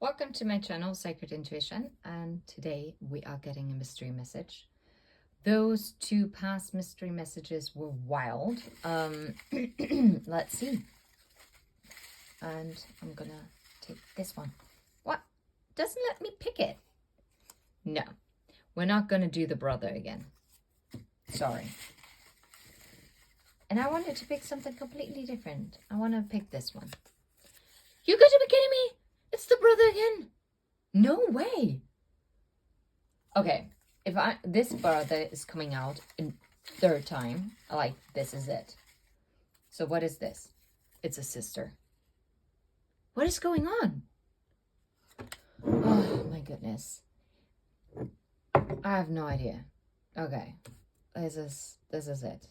Welcome to my channel, Sacred Intuition, and today we are getting a mystery message. Those two past mystery messages were wild. Let's see. And I'm gonna take this one. What? Doesn't let me pick it. No, we're not gonna do the brother again. Sorry. And I wanted to pick something completely different. I want to pick this one. You got to be kidding me! It's the brother again. No way. Okay, if this brother is coming out in third time, like this is it. So what is this? It's a sister. What is going on? Oh my goodness. I have no idea. Okay, this is it.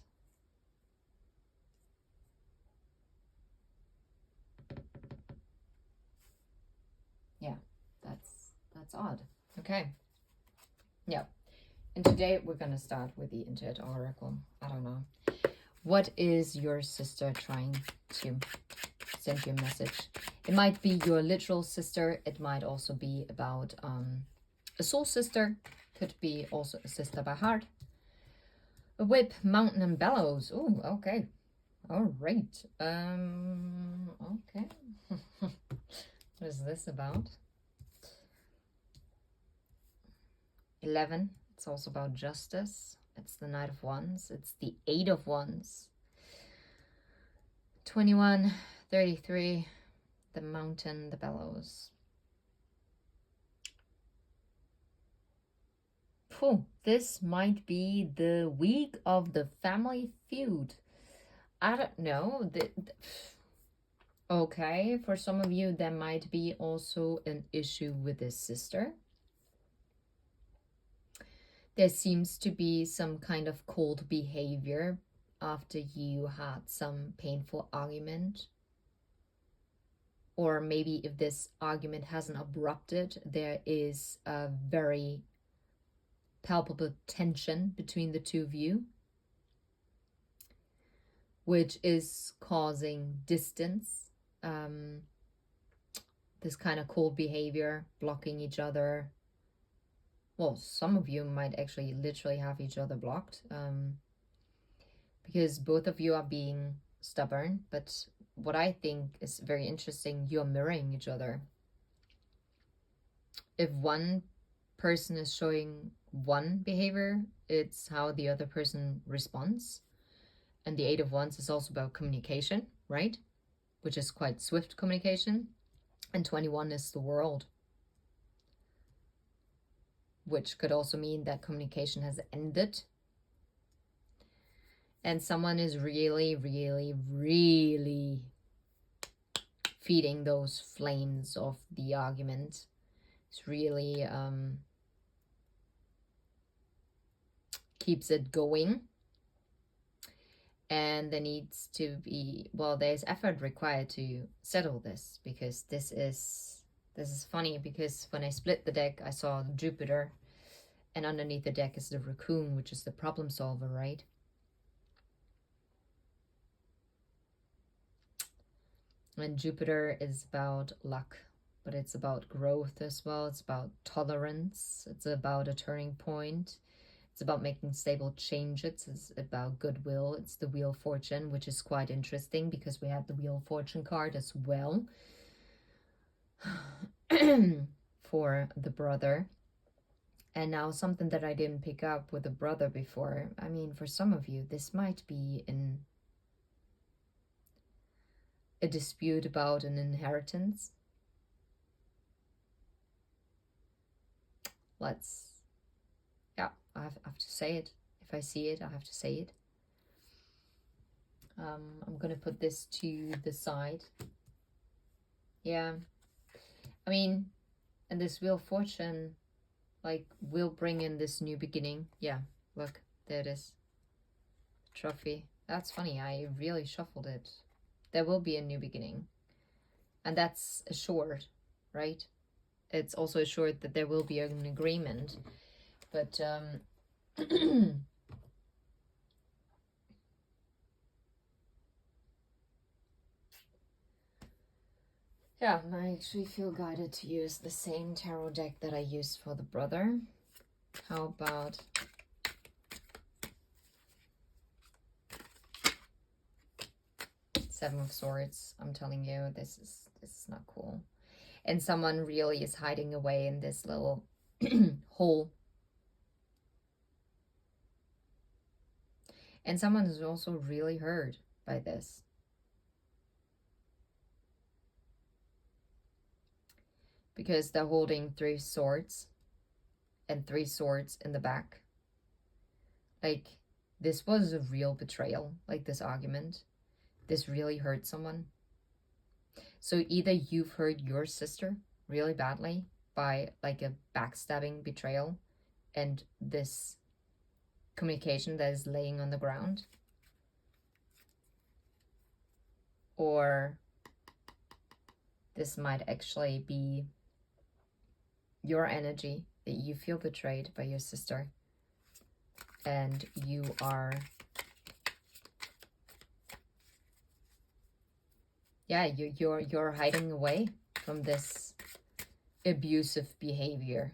Yeah, that's odd. Okay. Yeah. And today we're going to start with the Intuit Oracle. I don't know. What is your sister trying to send you a message? It might be your literal sister. It might also be about a soul sister. Could be also a sister by heart. A whip, mountain, and bellows. Oh, okay. All right. Okay. What is this about? 11. It's also about justice. It's the Knight of Wands. It's the 8 of Wands. 21, 33. The mountain, the bellows. Phew, this might be the week of the family feud. I don't know. Okay, for some of you, there might be also an issue with his sister. There seems to be some kind of cold behavior after you had some painful argument. Or maybe if this argument hasn't erupted, there is a very palpable tension between the two of you, which is causing distance. This kind of cold behavior, blocking each other. Well, some of you might actually literally have each other blocked, because both of you are being stubborn. But what I think is very interesting, you're mirroring each other. If one person is showing one behavior, it's how the other person responds. And the 8 of Wands is also about communication, right? Which is quite swift communication. And 21 is the world, which could also mean that communication has ended. And someone is really, really, really feeding those flames of the argument. It's really keeps it going. And there needs to be, well, there's effort required to settle this, because this is funny, because when I split the deck, I saw Jupiter, and underneath the deck is the raccoon, which is the problem solver, right? And Jupiter is about luck, but it's about growth as well. It's about tolerance. It's about a turning point. It's about making stable changes. It's about goodwill. It's the Wheel of Fortune, which is quite interesting because we have the Wheel of Fortune card as well for the brother. And now something that I didn't pick up with the brother before. I mean, for some of you, this might be a dispute about an inheritance. I have to say it. If I see it, I have to say it. I'm gonna put this to the side. Yeah, I mean, and this Wheel of Fortune, like, will bring in this new beginning. Yeah, look, there it is. Trophy. That's funny, I really shuffled it. There will be a new beginning. And that's assured, right? It's also assured that there will be an agreement. But Yeah, I actually feel guided to use the same tarot deck that I used for the brother. How about Seven of Swords? I'm telling you, this is not cool. And someone really is hiding away in this little hole. And someone is also really hurt by this. Because they're holding 3 swords and 3 swords in the back. Like, this was a real betrayal, like this argument. This really hurt someone. So either you've hurt your sister really badly by like a backstabbing betrayal and this communication that is laying on the ground, or this might actually be your energy that you feel betrayed by your sister and you are, yeah, you're hiding away from this abusive behavior.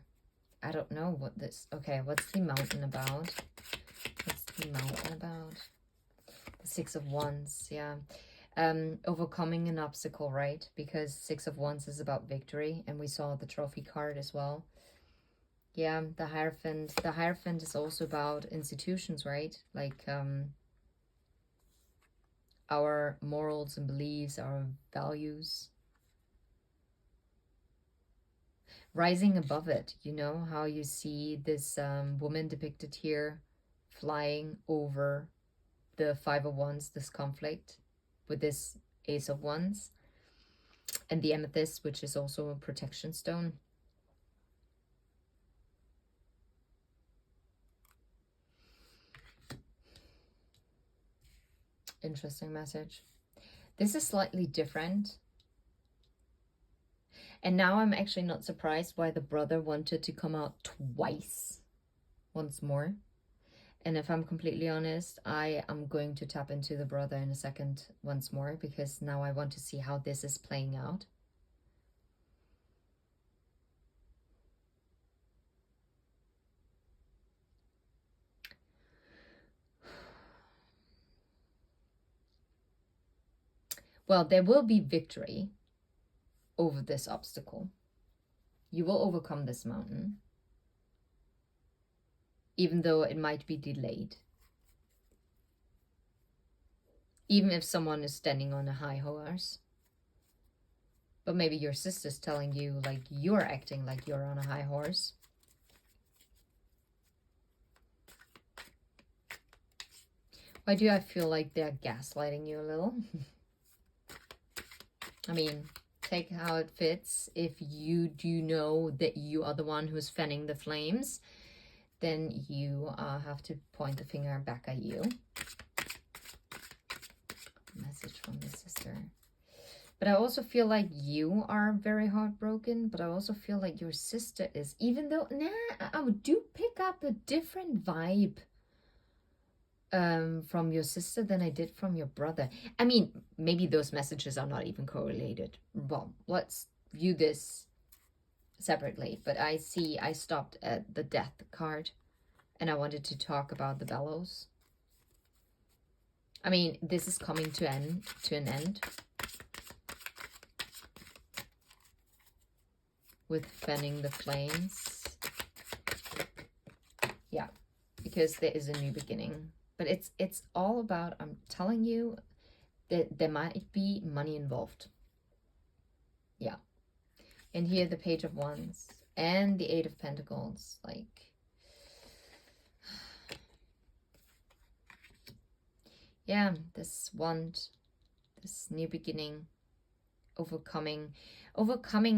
I don't know what this, okay, what's the mountain about? What's the mountain about? The 6 of Wands, yeah. Overcoming an obstacle, right? Because 6 of Wands is about victory, and we saw the trophy card as well. Yeah, the Hierophant. The Hierophant is also about institutions, right? Like our morals and beliefs, our values. Rising above it, you know, how you see this woman depicted here flying over the 5 of Wands, this conflict, with this Ace of Wands. And the Amethyst, which is also a protection stone. Interesting message. This is slightly different. And now I'm actually not surprised why the brother wanted to come out twice, once more. And if I'm completely honest, I am going to tap into the brother in a second once more, because now I want to see how this is playing out. Well, there will be victory over this obstacle. You will overcome this mountain, even though it might be delayed. Even if someone is standing on a high horse. But maybe your sister's telling you like you're acting like you're on a high horse. Why do I feel like they're gaslighting you a little? I mean, take how it fits. If you do know that you are the one who's fanning the flames, then you have to point the finger back at you. Message from the sister. But I also feel like you are very heartbroken, but I also feel like your sister is, even though, I do pick up a different vibe from your sister than I did from your brother. I mean, maybe those messages are not even correlated. Well, let's view this separately. But I stopped at the Death card, and I wanted to talk about the bellows. I mean, this is coming to an end. With fanning the flames. Yeah, because there is a new beginning. But it's all about, I'm telling you, that there might be money involved. Yeah. And here the Page of Wands and the Eight of Pentacles. Like, yeah, this wand, this new beginning, overcoming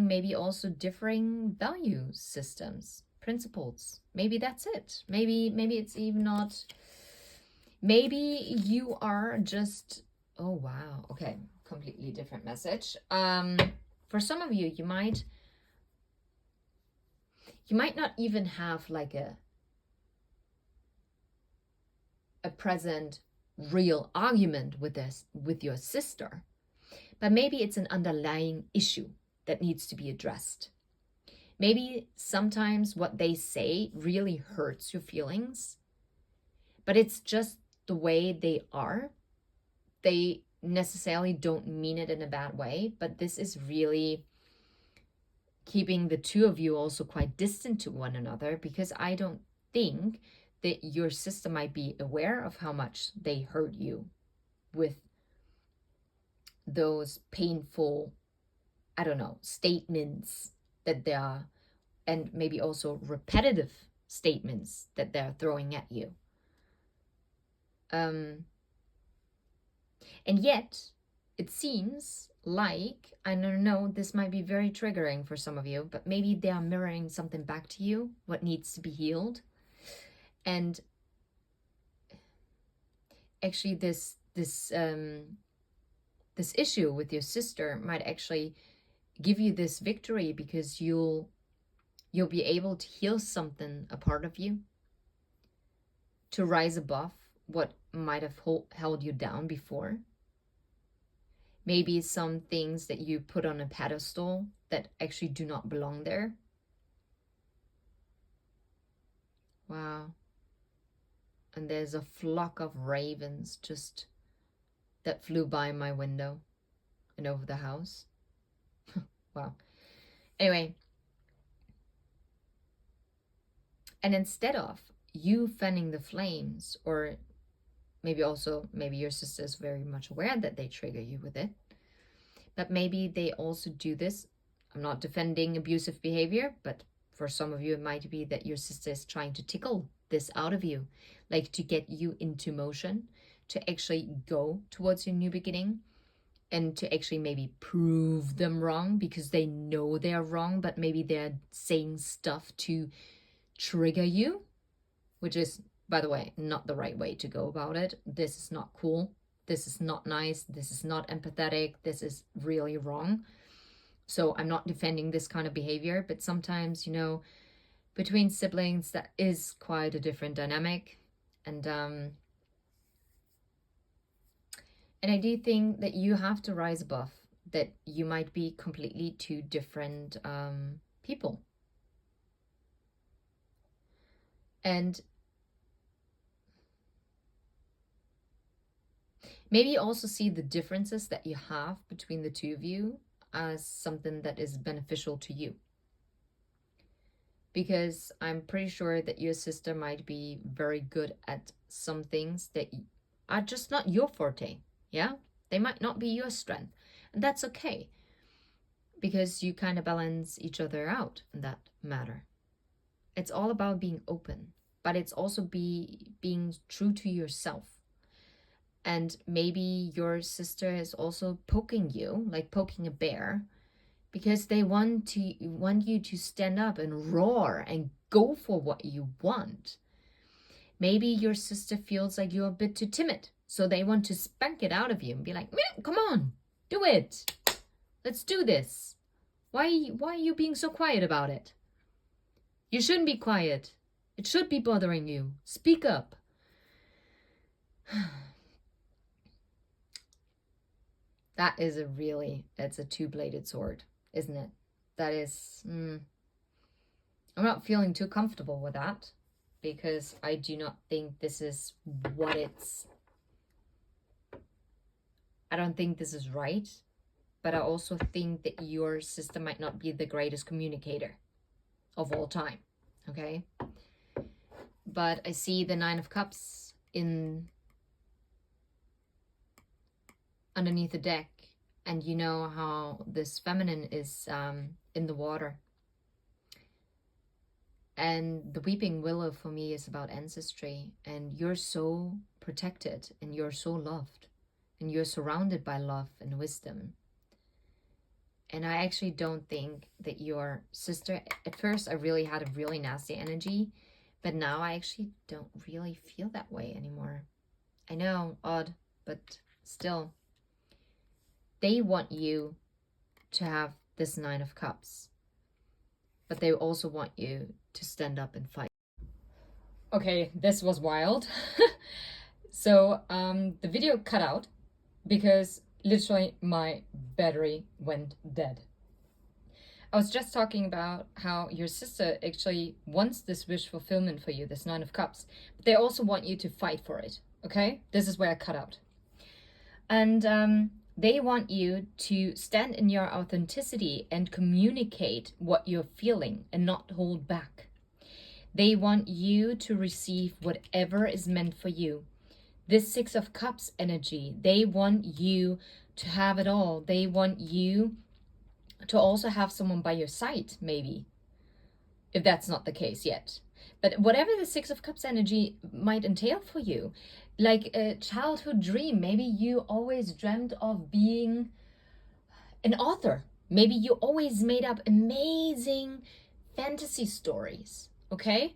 maybe also differing value systems, principles. Maybe that's it. Maybe it's even not. Maybe you are just, oh wow, okay, completely different message. For some of you, you might not even have like a present real argument with your sister, but maybe it's an underlying issue that needs to be addressed. Maybe sometimes what they say really hurts your feelings, but it's just the way they are. They necessarily don't mean it in a bad way, but this is really keeping the two of you also quite distant to one another, because I don't think that your sister might be aware of how much they hurt you with those painful, I don't know, statements that they are, and maybe also repetitive statements that they're throwing at you. And yet, it seems like, I don't know, this might be very triggering for some of you, but maybe they are mirroring something back to you, what needs to be healed. And actually this issue with your sister might actually give you this victory, because you'll be able to heal something, a part of you, to rise above what might have held you down before. Maybe some things that you put on a pedestal that actually do not belong there. Wow. And there's a flock of ravens just that flew by my window and over the house. Wow. Anyway. And instead of you fanning the flames, or maybe your sister is very much aware that they trigger you with it, but maybe they also do this. I'm not defending abusive behavior, but for some of you, it might be that your sister is trying to tickle this out of you, like to get you into motion, to actually go towards your new beginning, and to actually maybe prove them wrong, because they know they're wrong, but maybe they're saying stuff to trigger you, which is, by the way, not the right way to go about it. This is not cool. This is not nice. This is not empathetic. This is really wrong. So I'm not defending this kind of behavior, but sometimes, between siblings, that is quite a different dynamic. And I do think that you have to rise above, that you might be completely two different people. And maybe also see the differences that you have between the two of you as something that is beneficial to you. Because I'm pretty sure that your sister might be very good at some things that are just not your forte. Yeah? They might not be your strength. And that's okay. Because you kind of balance each other out in that matter. It's all about being open. But it's also being true to yourself. And maybe your sister is also poking you, like poking a bear, because they want you to stand up and roar and go for what you want. Maybe your sister feels like you're a bit too timid, so they want to spank it out of you and be like, come on, do it. Let's do this. Why are you being so quiet about it? You shouldn't be quiet. It should be bothering you. Speak up. It's a two-bladed sword, isn't it? That is, I'm not feeling too comfortable with that, because I do not think this is I don't think this is right, but I also think that your sister might not be the greatest communicator of all time, okay? But I see the Nine of Cups underneath the deck, and you know how this feminine is in the water. And the weeping willow for me is about ancestry, and you're so protected, and you're so loved, and you're surrounded by love and wisdom. And I actually don't think that your sister, at first I really had a really nasty energy, but now I actually don't really feel that way anymore. I know, odd, but still. They want you to have this Nine of Cups, but they also want you to stand up and fight. Okay, this was wild. So the video cut out because literally my battery went dead. I was just talking about how your sister actually wants this wish fulfillment for you, this Nine of Cups. But they also want you to fight for it, okay? This is where I cut out. And they want you to stand in your authenticity and communicate what you're feeling and not hold back. They want you to receive whatever is meant for you. This Six of Cups energy, they want you to have it all. They want you to also have someone by your side, maybe, if that's not the case yet. But whatever the Six of Cups energy might entail for you, like a childhood dream, maybe you always dreamt of being an author. Maybe you always made up amazing fantasy stories, okay?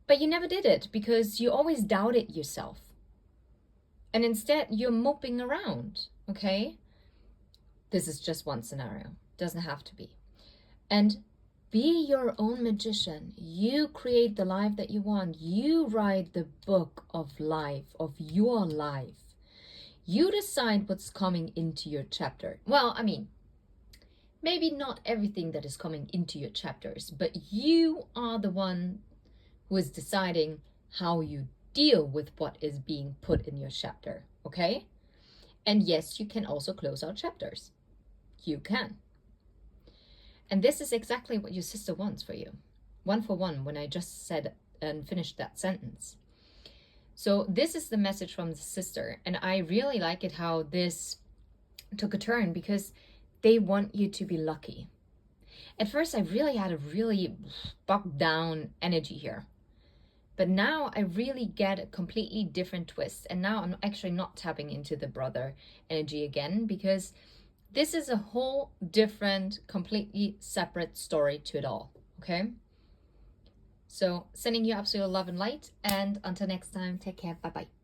But you never did it because you always doubted yourself. And instead, you're moping around, okay? This is just one scenario. Doesn't have to be. And be your own magician. You create the life that you want. You write the book of life, of your life. You decide what's coming into your chapter. Well, I mean, maybe not everything that is coming into your chapters, but you are the one who is deciding how you deal with what is being put in your chapter, okay? And yes, you can also close out chapters. You can. And this is exactly what your sister wants for you. One for one, when I just said and finished that sentence. So this is the message from the sister. And I really like it how this took a turn because they want you to be lucky. At first, I really had a really bogged down energy here. But now I really get a completely different twist. And now I'm actually not tapping into the brother energy again because this is a whole different, completely separate story to it all, okay? So sending you absolute love and light. And until next time, take care. Bye-bye.